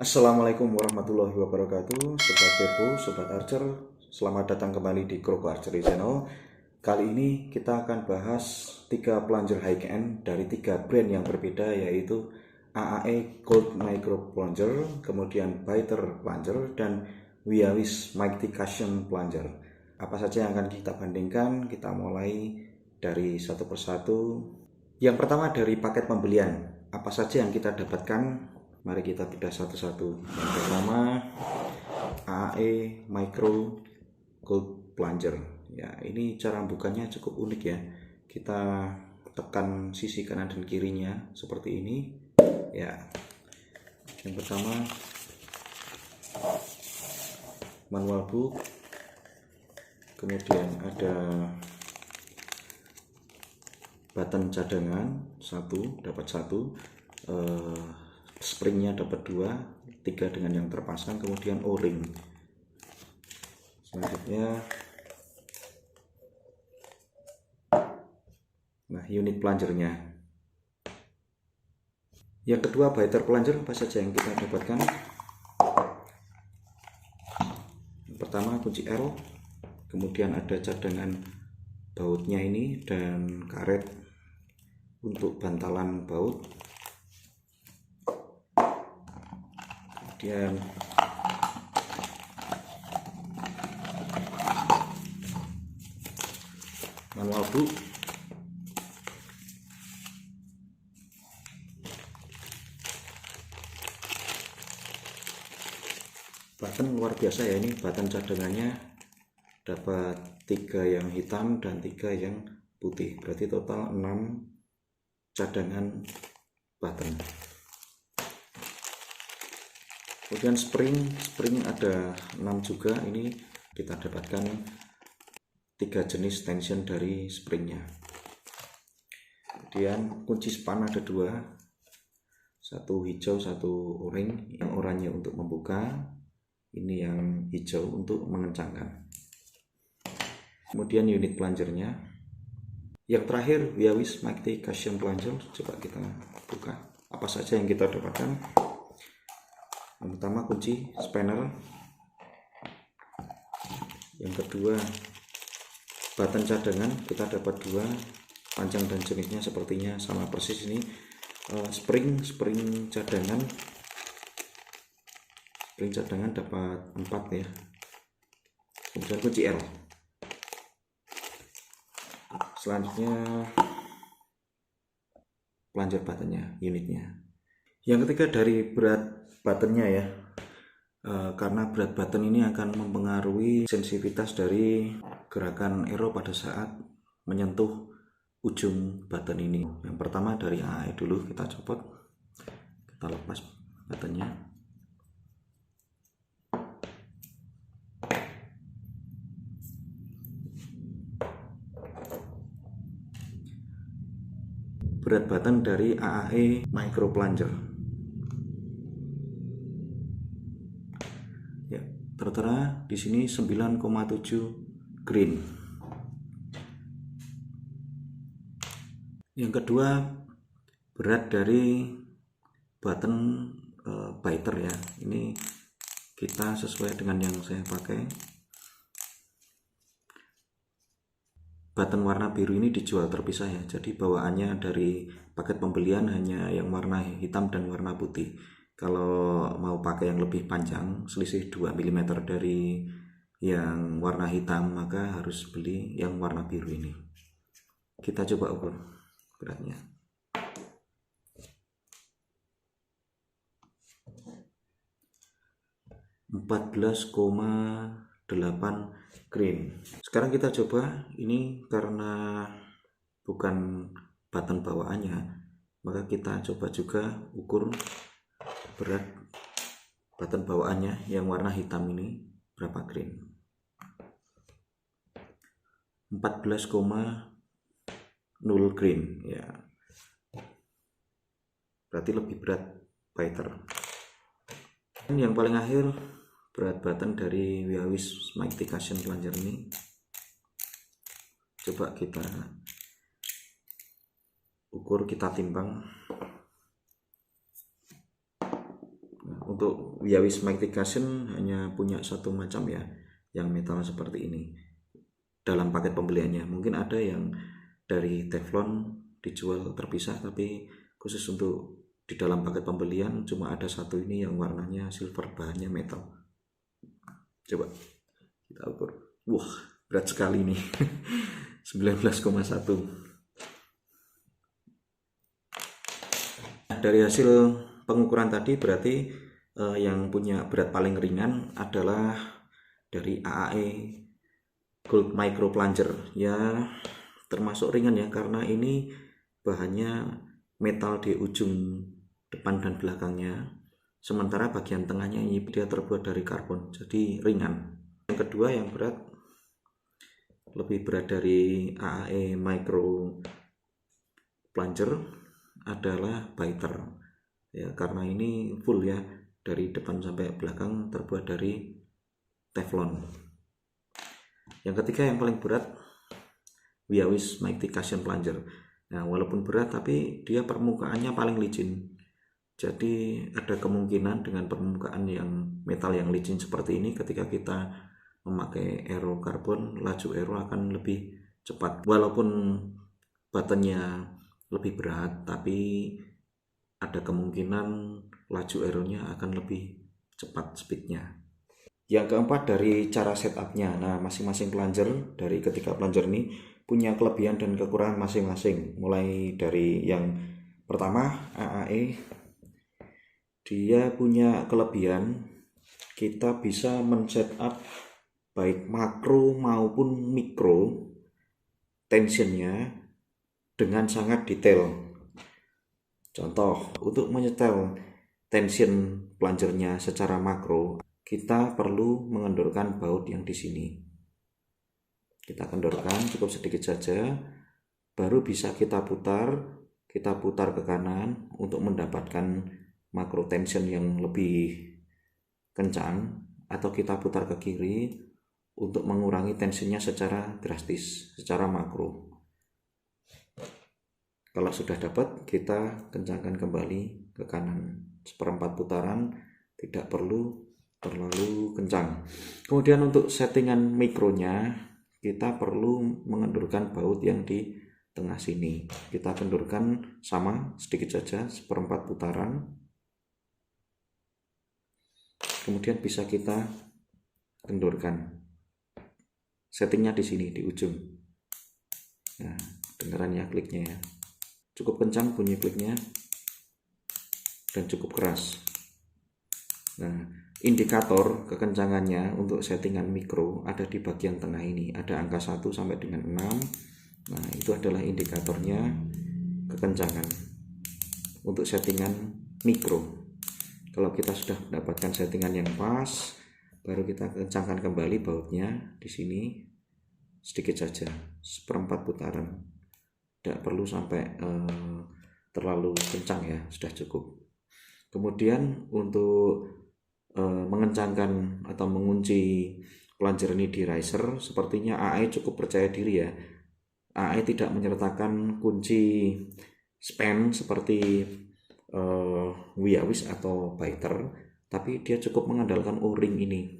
Assalamualaikum warahmatullahi wabarakatuh, Sobat Virgo, Sobat Archer. Selamat datang kembali di Kroko Archery Channel. Kali ini kita akan bahas 3 plunger high end dari 3 brand yang berbeda, yaitu AAE Gold Micro Plunger, kemudian Biter Plunger, dan Wiawis Mighty Cushion Plunger. Apa saja yang akan kita bandingkan? Kita mulai dari satu persatu. Yang pertama dari paket pembelian. Apa saja yang kita dapatkan? Mari kita bedah satu-satu. Yang pertama, AAE Micro Gold Plunger. Ya, ini cara bukanya cukup unik ya. Kita tekan sisi kanan dan kirinya seperti ini. Ya. Yang pertama, manual book. Kemudian ada button cadangan dapat satu, springnya dapat 2, 3 dengan yang terpasang, kemudian o-ring. Selanjutnya, nah, unit plungernya. Yang kedua, biter plunger. Apa saja yang kita dapatkan? Yang pertama, kunci L, kemudian ada cadangan bautnya ini dan karet untuk bantalan baut. Kemudian manual book, button luar biasa ya, ini button cadangannya dapat 3 yang hitam dan 3 yang putih, berarti total 6 cadangan button. Kemudian spring ada 6 juga. Ini kita dapatkan 3 jenis tension dari springnya. Kemudian kunci span ada 2, satu hijau, satu oranye. Yang oranye untuk membuka, ini yang hijau untuk mengencangkan. Kemudian unit plungernya. Yang terakhir, Wiawis Mighty Cushion Plunger. Coba kita buka apa saja yang kita dapatkan. Yang pertama, kunci spanner. Yang kedua, button cadangan. Kita dapat 2, panjang dan jenisnya sepertinya sama persis ini. Spring cadangan. Spring cadangan dapat 4 ya. Kemudian kunci L. Selanjutnya plunger buttonnya, unitnya. Yang ketiga dari berat buttonnya ya, karena berat button ini akan mempengaruhi sensitivitas dari gerakan arrow pada saat menyentuh ujung button ini. Yang pertama dari AAE dulu, kita copot, kita lepas buttonnya. Berat button dari AAE Micro Plunger. Ya, tertera di sini 9,7 green. Yang kedua, berat dari button biter ya. Ini kita sesuai dengan yang saya pakai. Button warna biru ini dijual terpisah ya, jadi bawaannya dari paket pembelian hanya yang warna hitam dan warna putih. Kalau mau pakai yang lebih panjang, selisih 2 mm dari yang warna hitam, maka harus beli yang warna biru ini. Kita coba ukur beratnya. 14,8 green. Sekarang kita coba, ini karena bukan button bawaannya, maka kita coba juga ukur berat button bawaannya yang warna hitam ini berapa green. 14,0 green ya, berarti lebih berat biter. Yang paling akhir, berat button dari Wiawis Mighty Cushion Plunger ini. Coba kita ukur, kita timbang. untuk Wiawis Magnification hanya punya satu macam ya, yang metal seperti ini dalam paket pembeliannya. Mungkin ada yang dari Teflon dijual terpisah, tapi khusus untuk di dalam paket pembelian cuma ada satu ini yang warnanya silver, bahannya metal. Coba kita ukur. Wah, berat sekali nih. 19,1. Dari hasil pengukuran tadi berarti yang punya berat paling ringan adalah dari AAE Gold Micro Plunger ya, termasuk ringan ya, karena ini bahannya metal di ujung depan dan belakangnya, sementara bagian tengahnya ini dia terbuat dari karbon, jadi ringan. Yang kedua yang berat, lebih berat dari AAE Micro Plunger adalah biter ya, karena ini full ya, dari depan sampai belakang terbuat dari Teflon. Yang ketiga yang paling berat, Wiawis Magnification Plunger. Nah, walaupun berat tapi dia permukaannya paling licin, jadi ada kemungkinan dengan permukaan yang metal yang licin seperti ini, ketika kita memakai aero karbon, laju aero akan lebih cepat. Walaupun buttonnya lebih berat, tapi ada kemungkinan laju aeronya akan lebih cepat speednya. Yang keempat dari cara setupnya. Nah, masing-masing plunger dari ketiga plunger ini punya kelebihan dan kekurangan masing-masing. Mulai dari yang pertama, AAE, dia punya kelebihan kita bisa men-setup baik makro maupun mikro tensionnya dengan sangat detail. Contoh, untuk menyetel tension plungernya secara makro, kita perlu mengendorkan baut yang di sini. Kita kendorkan cukup sedikit saja, baru bisa kita putar ke kanan untuk mendapatkan makro tension yang lebih kencang, atau kita putar ke kiri untuk mengurangi tensinya secara drastis, secara makro. Kalau sudah dapat, kita kencangkan kembali ke kanan 1/4 putaran, tidak perlu terlalu kencang. Kemudian untuk settingan mikronya, kita perlu mengendurkan baut yang di tengah sini. Kita kendurkan sama sedikit saja 1/4 putaran. Kemudian bisa kita kendurkan. Settingnya di sini di ujung. Nah, dengaran ya kliknya ya. Cukup kencang bunyi kliknya dan cukup keras. Nah, indikator kekencangannya untuk settingan mikro ada di bagian tengah ini, ada angka 1 sampai dengan 6. Nah, itu adalah indikatornya kekencangan untuk settingan mikro. Kalau kita sudah mendapatkan settingan yang pas, baru kita kencangkan kembali bautnya di sini sedikit saja, 1/4 putaran. Tidak perlu sampai terlalu kencang ya, sudah cukup. Kemudian untuk mengencangkan atau mengunci plunger ini di riser, sepertinya AAE cukup percaya diri ya. AAE tidak menyertakan kunci span seperti Wiawis atau biter, tapi dia cukup mengandalkan O-ring ini.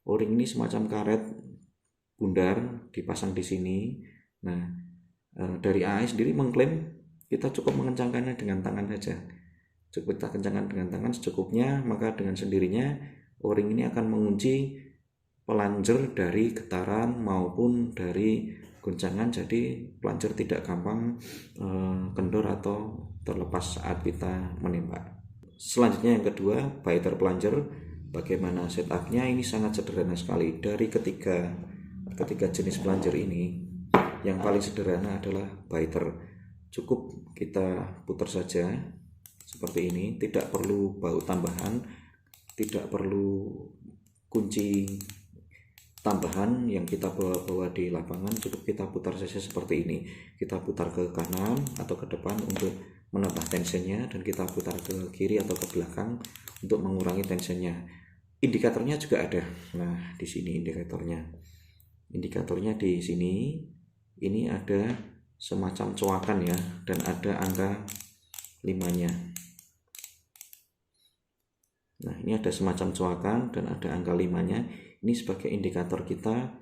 O-ring ini semacam karet bundar dipasang di sini. Nah, dari AAE sendiri mengklaim kita cukup mengencangkannya dengan tangan saja. Cukup kita kencangkan dengan tangan secukupnya, maka dengan sendirinya O-ring ini akan mengunci plunger dari getaran maupun dari goncangan, jadi plunger tidak gampang kendor atau terlepas saat kita menembak. Selanjutnya yang kedua, biter plunger. Bagaimana setupnya? Ini sangat sederhana sekali. Dari ketiga jenis plunger ini, yang paling sederhana adalah biter. Cukup kita putar saja seperti ini, tidak perlu baut tambahan, tidak perlu kunci tambahan yang kita bawa di lapangan. Cukup kita putar saja seperti ini. Kita putar ke kanan atau ke depan untuk menambah tensionnya, dan kita putar ke kiri atau ke belakang untuk mengurangi tensionnya. Indikatornya juga ada. Nah, di sini indikatornya. Indikatornya di sini. Ini ada semacam coakan ya, dan ada angka 5-nya. Nah, ini ada semacam coakan dan ada angka 5-nya. Ini sebagai indikator kita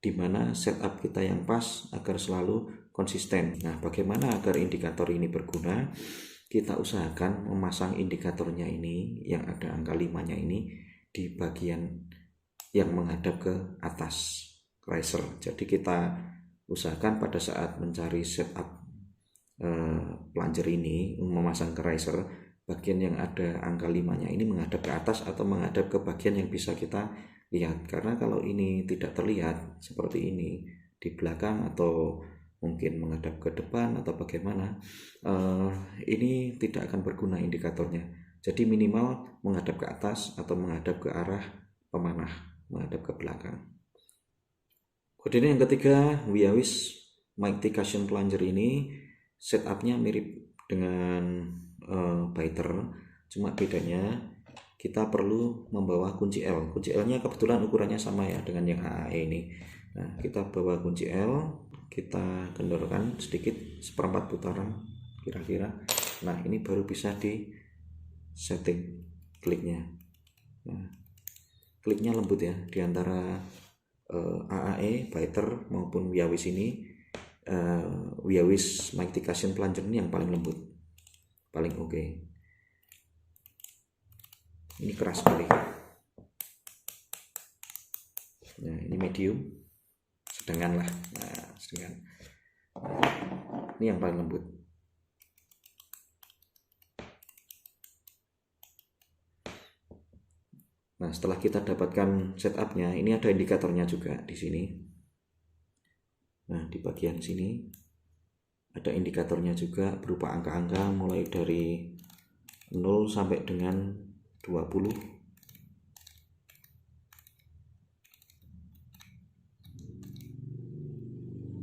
di mana setup kita yang pas agar selalu konsisten. Nah, bagaimana agar indikator ini berguna? Kita usahakan memasang indikatornya ini yang ada angka 5-nya ini di bagian yang menghadap ke atas riser. Jadi kita usahakan pada saat mencari setup plunger ini, memasang ke riser, bagian yang ada angka 5-nya ini menghadap ke atas atau menghadap ke bagian yang bisa kita lihat. Karena kalau ini tidak terlihat seperti ini di belakang atau mungkin menghadap ke depan atau bagaimana, ini tidak akan berguna indikatornya. Jadi minimal menghadap ke atas atau menghadap ke arah pemanah, menghadap ke belakang. Kemudian yang ketiga, Wiawis Mighty Cushion Plunger ini setupnya mirip dengan biter, cuma bedanya kita perlu membawa kunci L. Kunci L nya kebetulan ukurannya sama ya dengan yang AAE ini. Nah, kita bawa kunci L, kita kendorkan sedikit, 1/4 putaran kira-kira. Nah, ini baru bisa di setting kliknya. Nah, kliknya lembut ya, diantara AAE, biter maupun Wiawis ini. Wiawis Mighty Cushion Plunger ini yang paling lembut, paling oke. Ini keras sekali. Nah, ini medium, sedengan lah. Nah, sedengan. Ini yang paling lembut. Nah, setelah kita dapatkan setupnya, ini ada indikatornya juga di sini. Nah, di bagian sini ada indikatornya juga berupa angka-angka mulai dari 0 sampai dengan 20.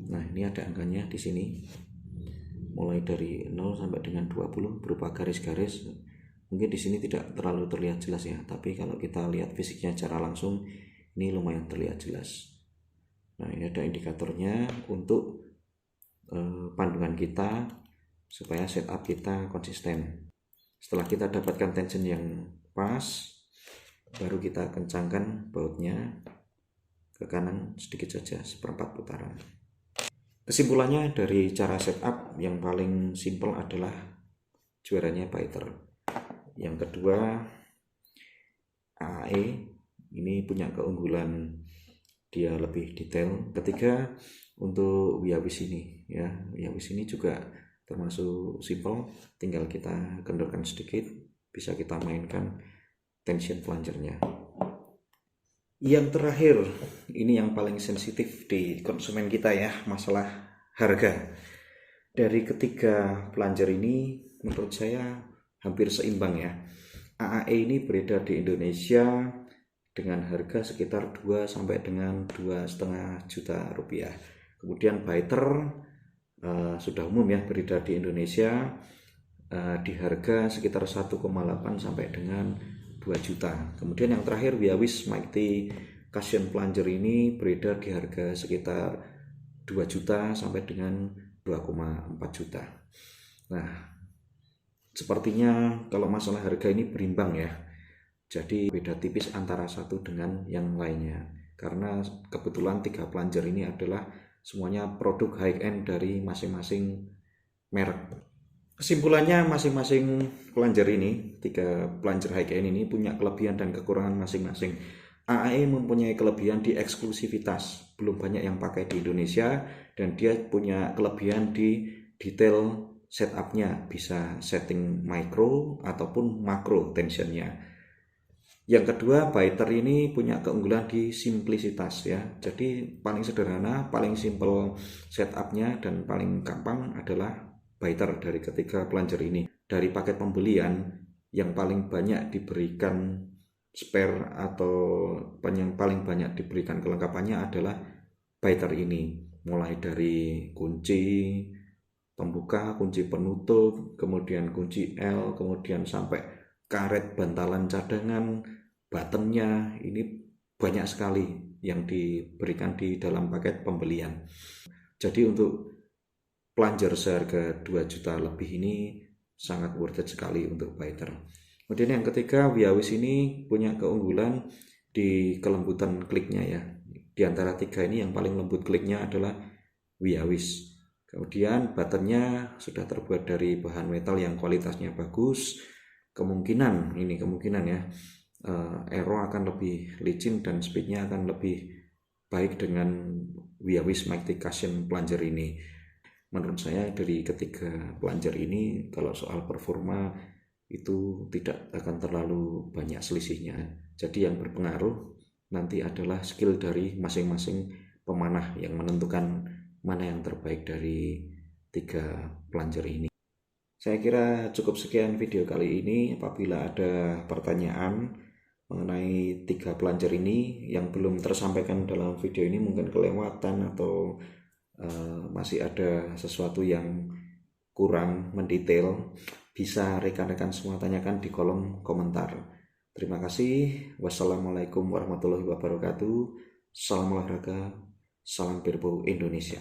Nah, ini ada angkanya di sini. Mulai dari 0 sampai dengan 20 berupa garis-garis. Mungkin di sini tidak terlalu terlihat jelas ya, tapi kalau kita lihat fisiknya secara langsung, ini lumayan terlihat jelas. Nah, ini ada indikatornya untuk panduan kita supaya setup kita konsisten. Setelah kita dapatkan tension yang pas, baru kita kencangkan bautnya ke kanan sedikit saja, 1/4 putaran. Kesimpulannya dari cara setup yang paling simple adalah juaranya biter. Yang kedua, AAE ini punya keunggulan dia lebih detail. Ketiga, untuk Wiawis ini ya, Wiawis ini juga termasuk simple, tinggal kita kendorkan sedikit, bisa kita mainkan tension plungernya. Yang terakhir, ini yang paling sensitif di konsumen kita ya, masalah harga. Dari ketiga plunger ini menurut saya hampir seimbang ya. AAE ini beredar di Indonesia dengan harga sekitar 2 sampai dengan 2,5 juta rupiah. Kemudian biter sudah umum ya beredar di Indonesia di harga sekitar 1,8 sampai dengan 2 juta. Kemudian yang terakhir Wiawis Mighty Cushion Plunger ini beredar di harga sekitar 2 juta sampai dengan 2,4 juta. Nah, sepertinya kalau masalah harga ini berimbang ya. Jadi beda tipis antara satu dengan yang lainnya. Karena kebetulan 3 plunger ini adalah semuanya produk high end dari masing-masing merek. Kesimpulannya masing-masing plunger ini, 3 plunger high end ini punya kelebihan dan kekurangan masing-masing. AAE mempunyai kelebihan di eksklusivitas, belum banyak yang pakai di Indonesia, dan dia punya kelebihan di detail setupnya, bisa setting micro ataupun makro tensionnya. Yang kedua, biter ini punya keunggulan di simplicitas ya. Jadi paling sederhana, paling simple setupnya dan paling gampang adalah biter dari ketiga plunger ini. Dari paket pembelian yang paling banyak diberikan spare atau yang paling banyak diberikan kelengkapannya adalah biter ini. Mulai dari kunci pembuka, kunci penutup, kemudian kunci L, kemudian sampai karet bantalan cadangan, buttonnya, ini banyak sekali yang diberikan di dalam paket pembelian. Jadi untuk plunger seharga 2 juta lebih ini sangat worth it sekali untuk biter. Kemudian yang ketiga, Wiawis ini punya keunggulan di kelembutan kliknya ya. Di antara tiga ini yang paling lembut kliknya adalah Wiawis. Kemudian buttonnya sudah terbuat dari bahan metal yang kualitasnya bagus. Kemungkinan ya, Aero akan lebih licin dan speednya akan lebih baik dengan Wiawis Mighty Cushion plunger ini. Menurut saya dari ketiga plunger ini, kalau soal performa itu tidak akan terlalu banyak selisihnya. Jadi yang berpengaruh nanti adalah skill dari masing-masing pemanah yang menentukan mana yang terbaik dari tiga plunger ini. Saya kira cukup sekian video kali ini. Apabila ada pertanyaan mengenai tiga plunger ini yang belum tersampaikan dalam video ini, mungkin kelewatan atau masih ada sesuatu yang kurang mendetail, bisa rekan-rekan semua tanyakan di kolom komentar. Terima kasih. Wassalamualaikum warahmatullahi wabarakatuh. Salam olahraga, salam Birbo Indonesia.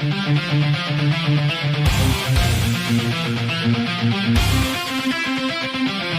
Thank you.